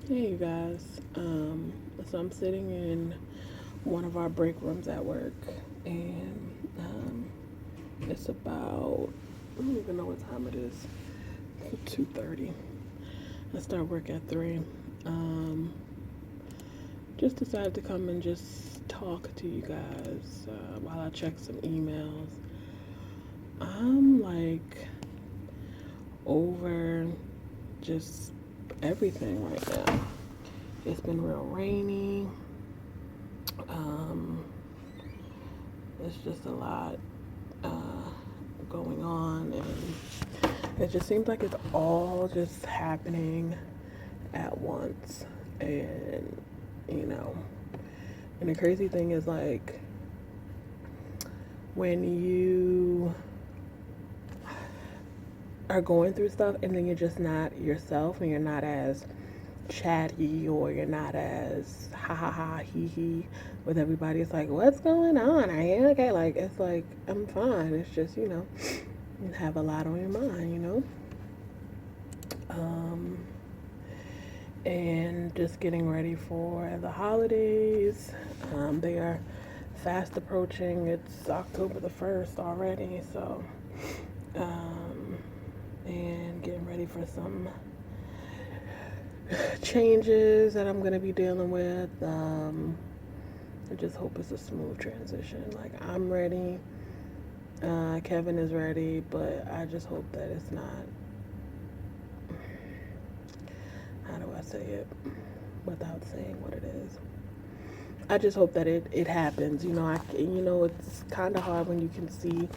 Hey you guys. So I'm sitting in one of our break rooms at work, and it's about I don't even know what time it is. 2:30. I start work at 3. Um, just decided to come and just talk to you guys while I check some emails. I'm like over just everything right now. It's been real rainy. Um, it's just a lot uh, going on, and it just seems like it's all just happening at once. And you know, and the crazy thing is like when you are going through stuff and then you're just not yourself and you're not as chatty or you're not as ha ha ha he he with everybody. It's like, what's going on? Are you okay? Like, it's like, I'm fine. It's just, you have a lot on your mind, Um, and just getting ready for the holidays. They are fast approaching. It's October the 1st already. So, um, and getting ready for some changes that I'm going to be dealing with. I just hope it's a smooth transition. Like, I'm ready. Kevin is ready, but I just hope that it's not, how do I say it without saying what it is? I just hope that it happens. It's kind of hard when you can see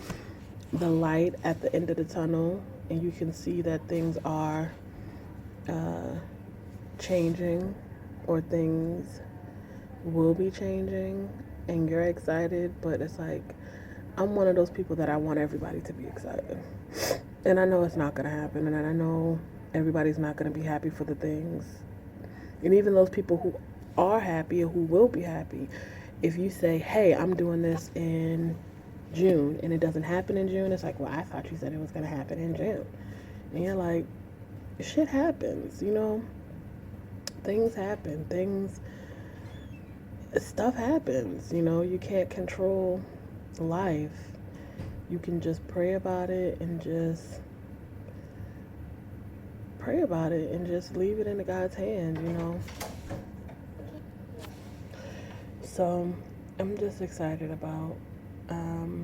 the light at the end of the tunnel and you can see that things are uh, changing or things will be changing and you're excited, but it's like I'm one of those people that I want everybody to be excited. And I know it's not going to happen, and I know everybody's not going to be happy for the things. And even those people who are happy or who will be happy, if you say, hey, I'm doing this in June and it doesn't happen in June, it's like, well, I thought you said it was going to happen in June. And you're like, shit happens. Things happen. Stuff happens. You can't control life. You can just pray about it and just leave it in God's hands. So I'm just excited about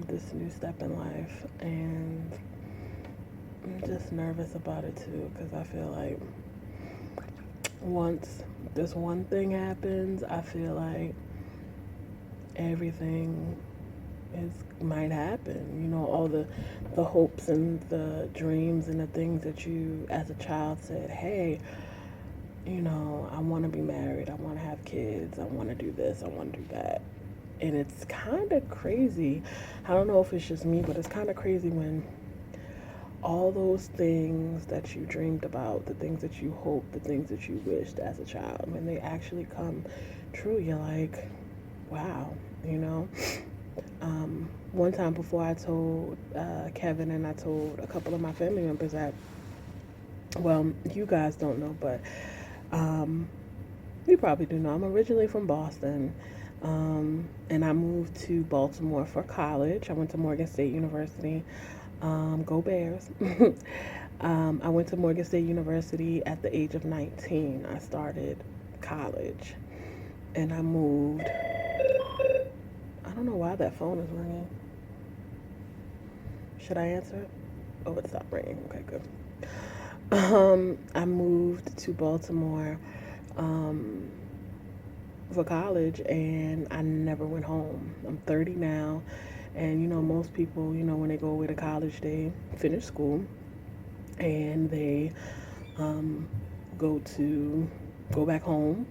this new step in life, and I'm just nervous about it too because I feel like once this one thing happens, I feel like everything is might happen. All the hopes and the dreams and the things that you as a child said, hey, I want to be married, I want to have kids, I want to do this, I want to do that. And it's kind of crazy. I don't know if it's just me, but it's kind of crazy when all those things that you dreamed about, the things that you hoped, the things that you wished as a child, when they actually come true, you're like, wow, you know? One time before I told Kevin and I told a couple of my family members that, well, you guys don't know, but um, you probably do know. I'm originally from Boston, and I moved to Baltimore for college. I went to Morgan State University. Go Bears. I went to Morgan State University at the age of 19. I started college, and I moved. I don't know why that phone is ringing. Should I answer it? Oh, it stopped ringing. Okay, good. I moved to Baltimore um, for college, and I never went home. I'm 30 now, and most people, when they go away to college, they finish school and they um, go to go back home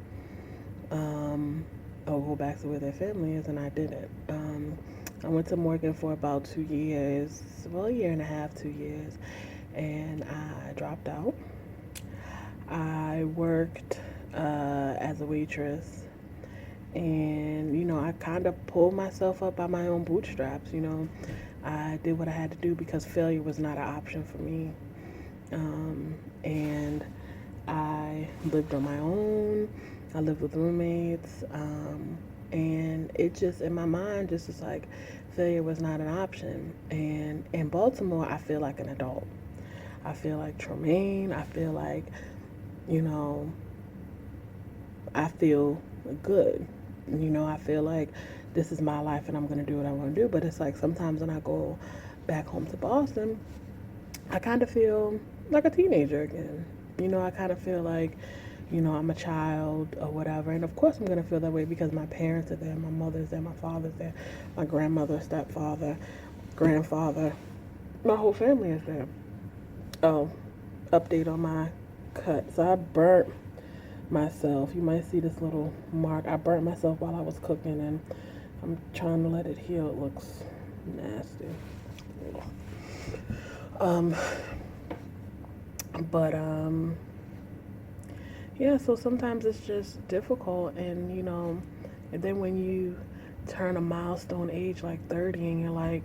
um, or go back to where their family is, and I didn't. I went to Morgan for about 2 years, well, a year and a half, 2 years, and I dropped out. I worked as a waitress, and I kind of pulled myself up by my own bootstraps. I did what I had to do because failure was not an option for me, and I lived on my own. I lived with roommates. And it just, in my mind, just was like failure was not an option. And in Baltimore, I feel like an adult. I feel like Tremaine. I feel like, you know, I feel good. I feel like this is my life and I'm going to do what I want to do. But it's like sometimes when I go back home to Boston, I kind of feel like a teenager again. I kind of feel like, I'm a child or whatever. And of course, I'm going to feel that way because my parents are there, my mother's there, my father's there, my grandmother, stepfather, grandfather, my whole family is there. Oh, update on my cut. So I burnt myself. You might see this little mark. I burnt myself while I was cooking, and I'm trying to let it heal. It looks nasty. Um, but yeah. So sometimes it's just difficult, and and then when you turn a milestone age like 30, and you're like,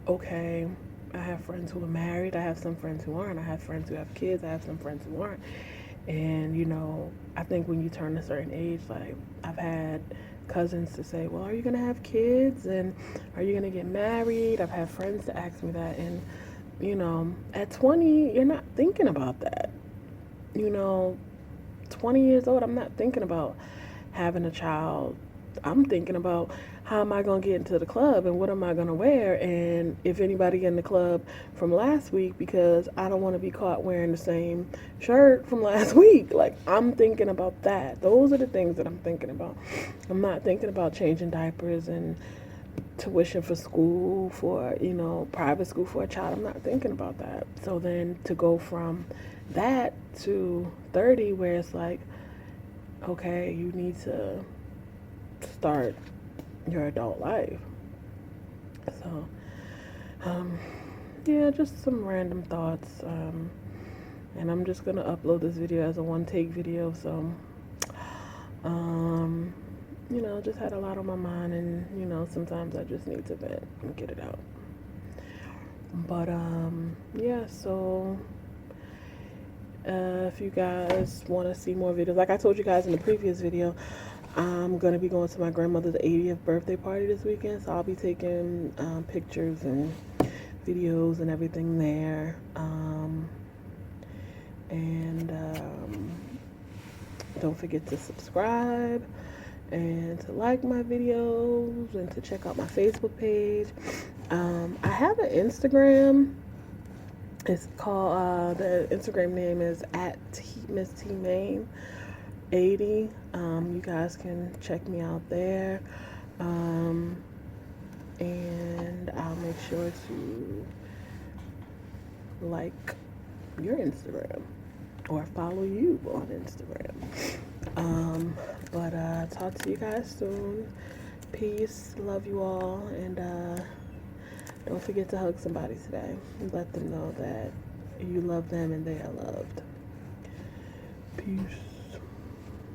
okay, I have friends who are married. I have some friends who aren't. I have friends who have kids. I have some friends who aren't. And, I think when you turn a certain age, like, I've had cousins to say, well, are you going to have kids? And are you going to get married? I've had friends to ask me that. And, at 20, you're not thinking about that. 20 years old, I'm not thinking about having a child. I'm thinking about how am I going to get into the club and what am I going to wear, and if anybody in the club from last week, because I don't want to be caught wearing the same shirt from last week. Like, I'm thinking about that. Those are the things that I'm thinking about. I'm not thinking about changing diapers and tuition for school, for private school for a child. I'm not thinking about that. So then to go from that to 30, where it's like, okay, you need to start your adult life. So, yeah, just some random thoughts. And I'm just gonna upload this video as a one take video. So, um, just had a lot on my mind, and sometimes I just need to vent and get it out. But yeah. So, if you guys want to see more videos, like I told you guys in the previous video, I'm going to be going to my grandmother's 80th birthday party this weekend, so I'll be taking pictures and videos and everything there. And don't forget to subscribe and to like my videos and to check out my Facebook page. I have an Instagram. It's called, the Instagram name is at Miss T Main 80. You guys can check me out there. And I'll make sure to like your Instagram or follow you on Instagram. But talk to you guys soon. Peace. Love you all. And don't forget to hug somebody today. Let them know that you love them and they are loved. Peace.